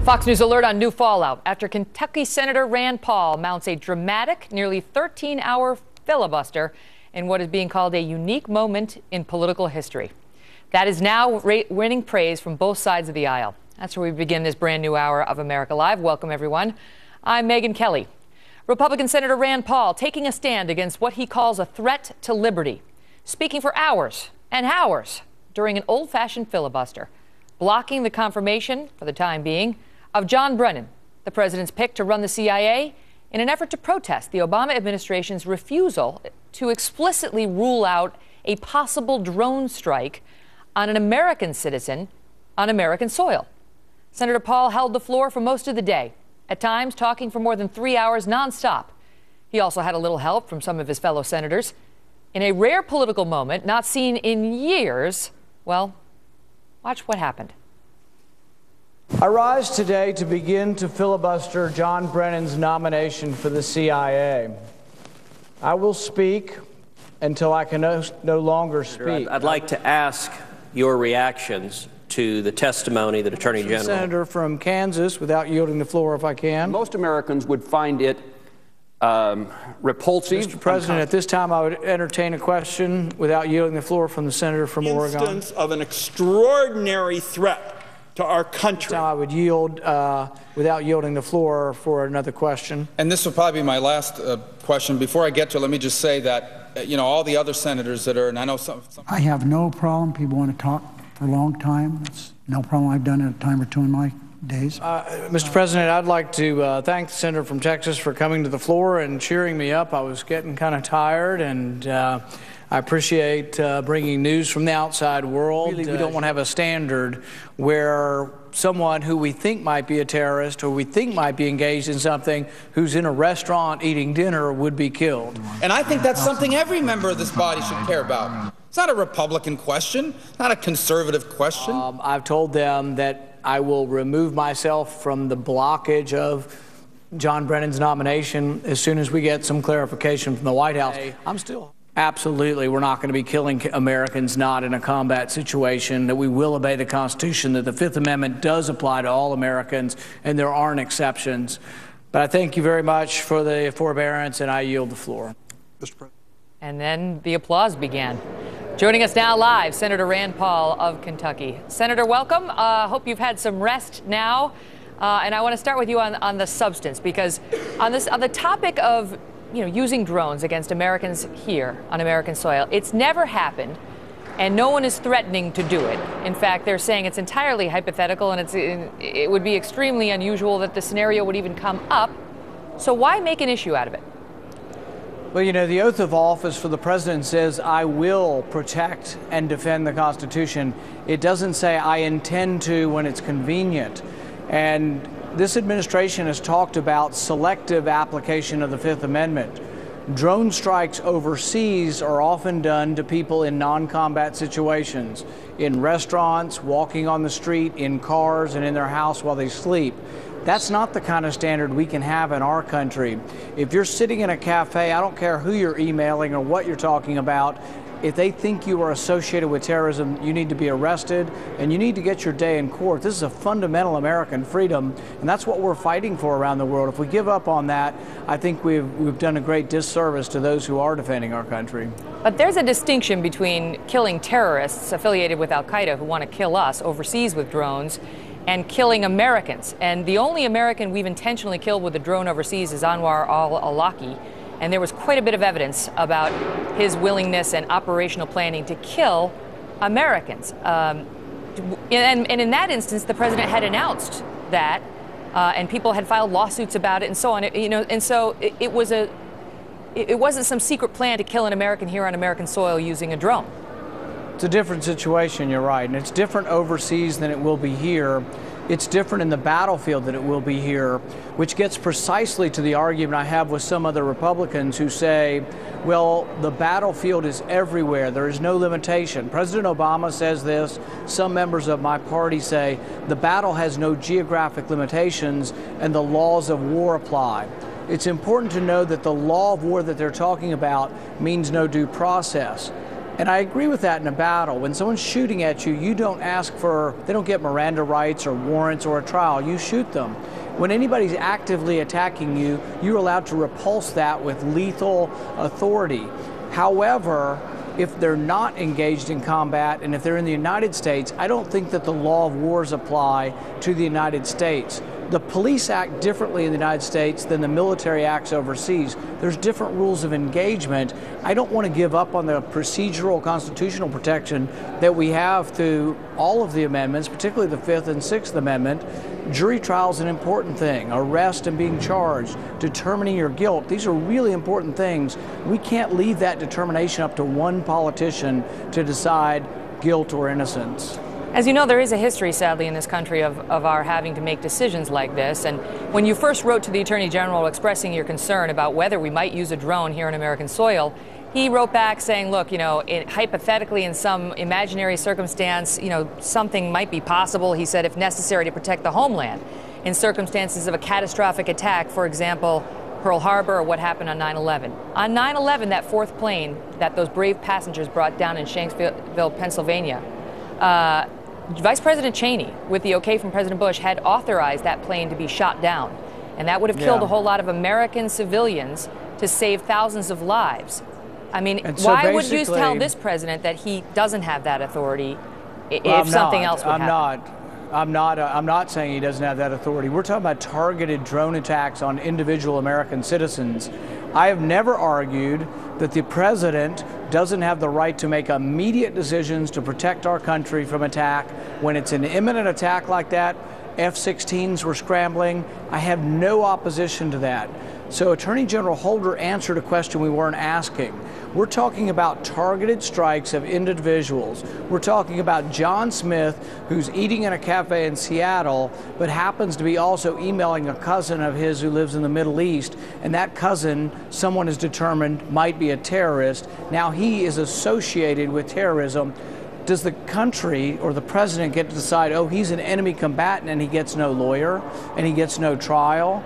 Fox News alert on new fallout after Kentucky Senator Rand Paul mounts a dramatic, nearly 13-hour filibuster in what is being called a unique moment in political history. That is now winning praise from both sides of the aisle. That's where we begin this brand new hour of America Live. Welcome, everyone. I'm Megyn Kelly. Republican Senator Rand Paul taking a stand against what he calls a threat to liberty, speaking for hours and hours during an old-fashioned filibuster, blocking the confirmation, for the time being, of John Brennan, the president's pick to run the CIA, in an effort to protest the Obama administration's refusal to explicitly rule out a possible drone strike on an American citizen on American soil. Senator Paul held the floor for most of the day, at times talking for more than 3 hours nonstop. He also had a little help from some of his fellow senators. In a rare political moment not seen in years, well, watch what happened. I rise today to begin to filibuster John Brennan's nomination for the CIA. I will speak until I can no longer speak. I'd like to ask your reactions to the testimony that Attorney General... Senator from Kansas, without yielding the floor if I can. Most Americans would find it repulsive. Mr. President, at this time I would entertain a question without yielding the floor from the senator from Oregon. Instance of an extraordinary threat to our country. Now I would yield without yielding the floor for another question. And this will probably be my last question. Before I get to it, let me just say that, all the other senators that are, and I know some... I have no problem. People want to talk for a long time. It's no problem. I've done it a time or two in my days. Mr. President, I'd like to thank the senator from Texas for coming to the floor and cheering me up. I was getting kind of tired, and I appreciate bringing news from the outside world. Really, we don't want to have a standard where someone who we think might be a terrorist or we think might be engaged in something who's in a restaurant eating dinner would be killed. And I think that's something every member of this body should care about. It's not a Republican question, not a conservative question. I've told them that I will remove myself from the blockage of John Brennan's nomination as soon as we get some clarification from the White House. I'm still... Absolutely, we're not going to be killing Americans not in a combat situation, that we will obey the Constitution, that the Fifth Amendment does apply to all Americans, and there aren't exceptions. But I thank you very much for the forbearance, and I yield the floor. Mr. President. And then the applause began. Joining us now live, Senator Rand Paul of Kentucky. Senator, welcome. Hope you've had some rest now. And I want to start with you on the substance, because on the topic of using drones against Americans here on American soil, it's never happened, and no one is threatening to do it. In fact, they're saying it's entirely hypothetical, and it would be extremely unusual that the scenario would even come up. So why make an issue out of it? Well, the oath of office for the president says, I will protect and defend the Constitution. It doesn't say I intend to when it's convenient. And this administration has talked about selective application of the Fifth Amendment. Drone strikes overseas are often done to people in non-combat situations, in restaurants, walking on the street, in cars, and in their house while they sleep. That's not the kind of standard we can have in our country. If you're sitting in a cafe, I don't care who you're emailing or what you're talking about, if they think you are associated with terrorism, you need to be arrested and you need to get your day in court. This is a fundamental American freedom, and that's what we're fighting for around the world. If we give up on that, I think we've done a great disservice to those who are defending our country. But there's a distinction between killing terrorists affiliated with al-Qaeda who want to kill us overseas with drones and killing Americans. And the only American we've intentionally killed with a drone overseas is Anwar al-Awlaki. And there was quite a bit of evidence about his willingness and operational planning to kill Americans. And in that instance, the president had announced that, and people had filed lawsuits about it and so on. And so it wasn't some secret plan to kill an American here on American soil using a drone. It's a different situation, you're right. And it's different overseas than it will be here. It's different in the battlefield than it will be here, which gets precisely to the argument I have with some other Republicans who say, well, the battlefield is everywhere. There is no limitation. President Obama says this. Some members of my party say the battle has no geographic limitations and the laws of war apply. It's important to know that the law of war that they're talking about means no due process. And I agree with that in a battle. When someone's shooting at you, you don't they don't get Miranda rights or warrants or a trial. You shoot them. When anybody's actively attacking you, you're allowed to repulse that with lethal authority. However, if they're not engaged in combat and if they're in the United States, I don't think that the law of wars apply to the United States. The police act differently in the United States than the military acts overseas. There's different rules of engagement. I don't want to give up on the procedural constitutional protection that we have through all of the amendments, particularly the 5th and 6th Amendment. Jury trial is an important thing. Arrest and being charged, determining your guilt. These are really important things. We can't leave that determination up to one politician to decide guilt or innocence. As you know, there is a history, sadly, in this country of our having to make decisions like this. And when you first wrote to the Attorney General expressing your concern about whether we might use a drone here on American soil, he wrote back saying, look, hypothetically, in some imaginary circumstance, something might be possible, he said, if necessary, to protect the homeland in circumstances of a catastrophic attack, for example, Pearl Harbor or what happened on 9/11. On 9/11, that fourth plane that those brave passengers brought down in Shanksville, Pennsylvania, Vice President Cheney, with the okay from President Bush, had authorized that plane to be shot down. And that would have killed a whole lot of American civilians to save thousands of lives. I mean, why would you tell this president that he doesn't have that authority if something else would happen? I'm not saying he doesn't have that authority. We're talking about targeted drone attacks on individual American citizens. I have never argued that the president doesn't have the right to make immediate decisions to protect our country from attack. When it's an imminent attack like that, F-16s were scrambling. I have no opposition to that. So Attorney General Holder answered a question we weren't asking. We're talking about targeted strikes of individuals. We're talking about John Smith, who's eating in a cafe in Seattle, but happens to be also emailing a cousin of his who lives in the Middle East, and that cousin, someone is determined, might be a terrorist. Now he is associated with terrorism. Does the country or the president get to decide, oh, he's an enemy combatant and he gets no lawyer and he gets no trial?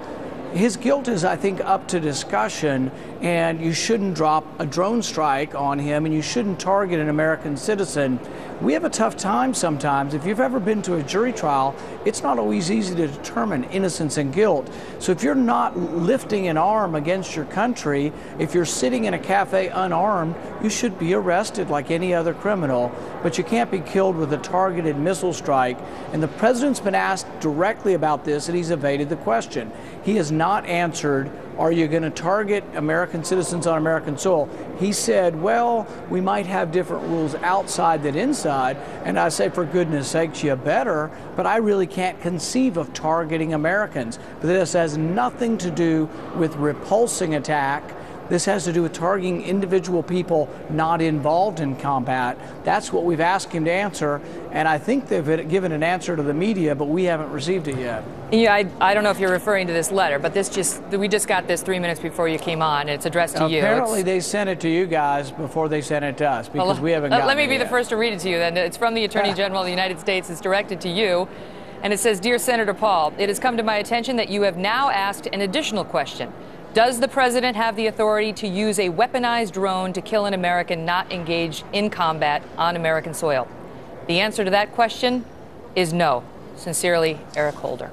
His guilt is, I think, up to discussion, and you shouldn't drop a drone strike on him, and you shouldn't target an American citizen. We have a tough time sometimes. If you've ever been to a jury trial, it's not always easy to determine innocence and guilt. So if you're not lifting an arm against your country, if you're sitting in a cafe unarmed, you should be arrested like any other criminal, but you can't be killed with a targeted missile strike. And the president's been asked directly about this, and he's evaded the question. He has not answered, are you going to target American citizens on American soil? He said, well, we might have different rules outside than inside. And I say, for goodness sakes, you better. But I really can't conceive of targeting Americans. But this has nothing to do with repulsing attack. This has to do with targeting individual people not involved in combat. That's what we've asked him to answer, and I think they've given an answer to the media, but we haven't received it yet. Yeah, I don't know if you're referring to this letter, but we just got this 3 minutes before you came on, and it's addressed to you. Apparently they sent it to you guys before they sent it to us, because we haven't gotten it Let me be yet. the first to read it to you, then. It's from the Attorney General of the United States. It's directed to you, and it says, Dear Senator Paul, it has come to my attention that you have now asked an additional question. Does the president have the authority to use a weaponized drone to kill an American not engaged in combat on American soil? The answer to that question is no. Sincerely, Eric Holder.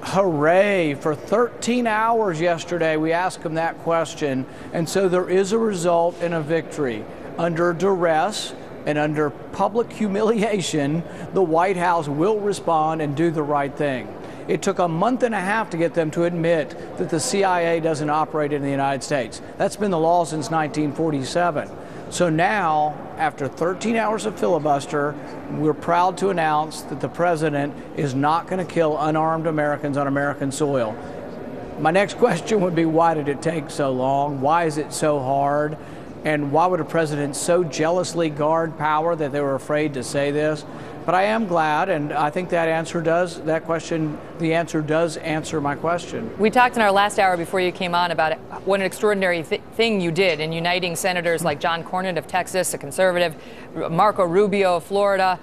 Hooray. For 13 hours yesterday, we asked him that question. And so there is a result and a victory. Under duress and under public humiliation, the White House will respond and do the right thing. It took a month and a half to get them to admit that the CIA doesn't operate in the United States. That's been the law since 1947. So now, after 13 hours of filibuster, we're proud to announce that the president is not going to kill unarmed Americans on American soil. My next question would be, why did it take so long? Why is it so hard? And why would a president so jealously guard power that they were afraid to say this? But I am glad, and I think the answer does answer my question. We talked in our last hour before you came on about what an extraordinary thing you did in uniting senators like John Cornyn of Texas, a conservative, Marco Rubio of Florida,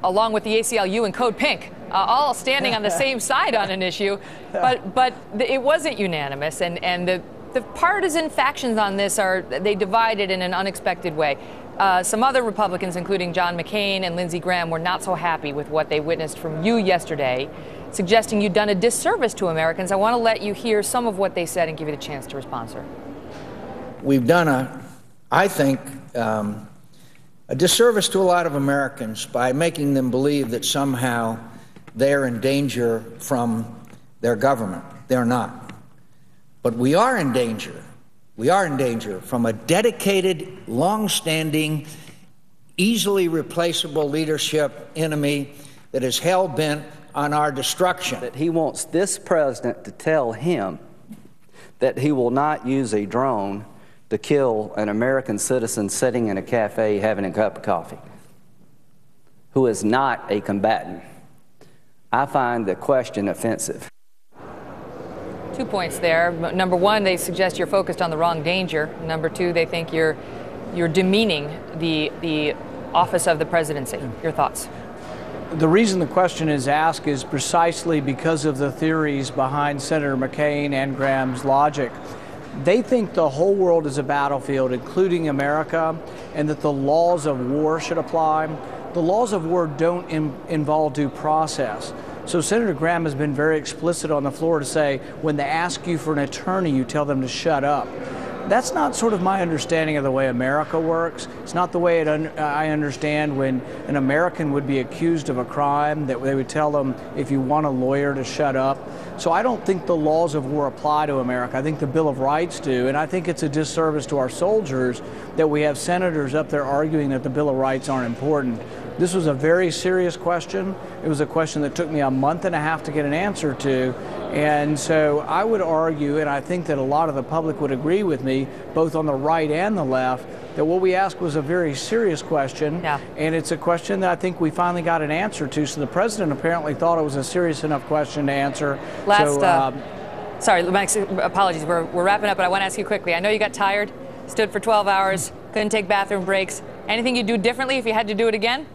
along with the ACLU and Code Pink, all standing on the same side on an issue. But it wasn't unanimous, and the partisan factions on this they divided in an unexpected way. some other Republicans, including John McCain and Lindsey Graham, were not so happy with what they witnessed from you yesterday, suggesting you'd done a disservice to Americans. I want to let you hear some of what they said and give you the chance to respond, sir. We've done I think, a disservice to a lot of Americans by making them believe that somehow they're in danger from their government. They're not. But we are in danger. We are in danger from a dedicated, long-standing, easily replaceable leadership enemy that is hell-bent on our destruction. That he wants this president to tell him that he will not use a drone to kill an American citizen sitting in a cafe having a cup of coffee, who is not a combatant. I find the question offensive. 2 points there. Number one, they suggest you're focused on the wrong danger. Number two, they think you're demeaning the office of the presidency. Your thoughts? The reason the question is asked is precisely because of the theories behind Senator McCain and Graham's logic. They think the whole world is a battlefield, including America, and that the laws of war should apply. The laws of war don't involve due process. So Senator Graham has been very explicit on the floor to say, when they ask you for an attorney, you tell them to shut up. That's not sort of my understanding of the way America works. It's not the way I understand when an American would be accused of a crime, that they would tell them, if you want a lawyer, to shut up. So I don't think the laws of war apply to America. I think the Bill of Rights do, and I think it's a disservice to our soldiers that we have senators up there arguing that the Bill of Rights aren't important. This was a very serious question. It was a question that took me a month and a half to get an answer to. And so I would argue, and I think that a lot of the public would agree with me, both on the right and the left, that what we asked was a very serious question. Yeah. And it's a question that I think we finally got an answer to. So the president apparently thought it was a serious enough question to answer. Sorry, Max, apologies. We're wrapping up, but I want to ask you quickly. I know you got tired, stood for 12 hours, couldn't take bathroom breaks. Anything you'd do differently if you had to do it again?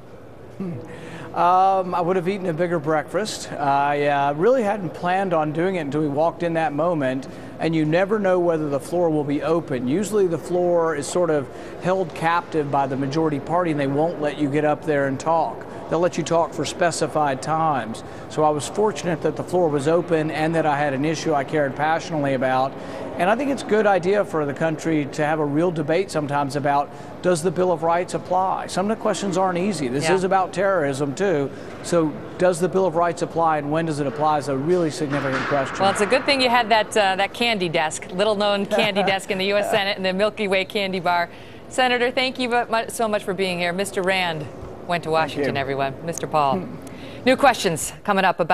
I would have eaten a bigger breakfast. I really hadn't planned on doing it until we walked in that moment, and you never know whether the floor will be open. Usually the floor is sort of held captive by the majority party, and they won't let you get up there and talk. They'll let you talk for specified times. So I was fortunate that the floor was open and that I had an issue I cared passionately about. And I think it's a good idea for the country to have a real debate sometimes about, does the Bill of Rights apply? Some of the questions aren't easy. This is about terrorism too. So does the Bill of Rights apply, and when does it apply is a really significant question. Well, it's a good thing you had that candy desk, little known candy desk in the U.S. Senate and the Milky Way candy bar. Senator, thank you so much for being here. Mr. Rand went to Washington, everyone. Mr. Paul. New questions coming up about